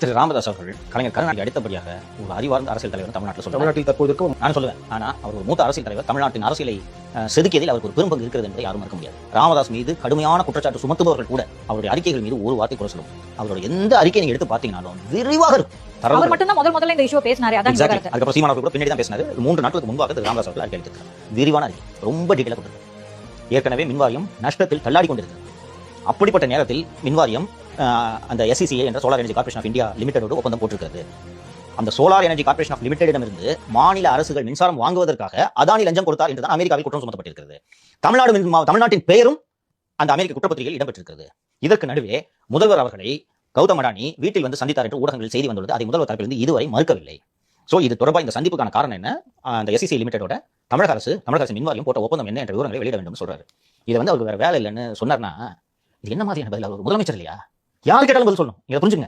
திரு ராமதாஸ் அவர்கள் கலைஞர் கருணாநிதி அடுத்தபடியாக ஒரு அறிவார்ந்த அரசியல் தலைவர் தமிழ்நாட்டில் சொல்றாரு. தமிழ்நாட்டில் தற்போது நான் சொல்லுவேன். ஆனா அவர் ஒரு மூத்த அரசியல் தலைவர். தமிழ்நாட்டின் அரசியலை செதுக்கியதில் அவருக்கு ஒரு பெரும்பங்கு இருக்கிறது என்பதை யாரும் மறுக்க முடியாது. ராமதாஸ் மீது கடுமையான குற்றச்சாட்டு சுமத்துபவர்கள் கூட அவருடைய அறிக்கைகள் மீது ஒரு வார்த்தை குறை சொல்லும். அவருடைய எந்த அறிக்கையை நீங்க எடுத்து பார்த்தீங்கன்னாலும் விரிவாக இருக்கும். அவர் மட்டும் தான் முதல்ல இந்த இஷ்யூ பேசினாரு. அதான் அதுக்கப்புறம் சீமான் அவர்கள் கூட பின்னாடி தான் பேசினாரு. 3 நாட்களுக்கு முன்பாக திரு ராமதாஸ் அவர்கள் அறிக்கை அளித்திருக்கார். விரிவான அறிக்கை, ரொம்ப டீட்டெயிலாக கொடுத்திருக்கார். ஏற்கனவே மின்வாரியம் நஷ்டத்தில் தள்ளாடி கொண்டிருக்கிறது. அப்படிப்பட்ட நேரத்தில் மின்வாரியம் அந்த SECA என்ற solar energy corporation of India லிமிடெடோடு ஒப்பந்தம் போட்டிருக்கிறது. அந்த சோலார் எனர்ஜி கார்பரேஷன் ஆஃப் லிமிடெடிடமிருந்து மாநில அரசுகள் மின்சாரம் வாங்குவதற்காக அதானி லஞ்சம் கொடுத்தார் என்றுதான் அமெரிக்காவில் குற்றம் சுமத்தப்பட்டிருக்கிறது. தமிழ்நாட்டின் பெயரும் அந்த அமெரிக்க குற்றப்பத்திரிகையில் இடம்பெற்றிருக்கிறது. இதற்கு நடுவே முதல்வர் அவர்களை கௌதம் அடானி வீட்டில் வந்து சந்தித்தார் என்று ஊடகங்களில் செய்தி வந்துள்ளது. அதை முதல்வர் தரப்பிலிருந்து இதுவரை மறுக்கவில்லை. சோ இது தொடர்பாக இந்த சந்திப்புக்கான காரணம் என்ன, அந்த SECA லிமிடெடோட தமிழக அரசு மின்வாரியம் போட்ட ஒப்பந்தம் என்ன என்ற விவரங்களை வெளியிட வேண்டும் சொல்றாரு. இது வந்து அவருக்கு வேற வேலை இல்லைன்னு சொன்னார்னா இது என்ன மாதிரியான பதில்? அவர் முதலமைச்சர் இல்லையா? யார் கேட்டாலும் பதில் சொல்லணும். இதை புரிஞ்சுங்க.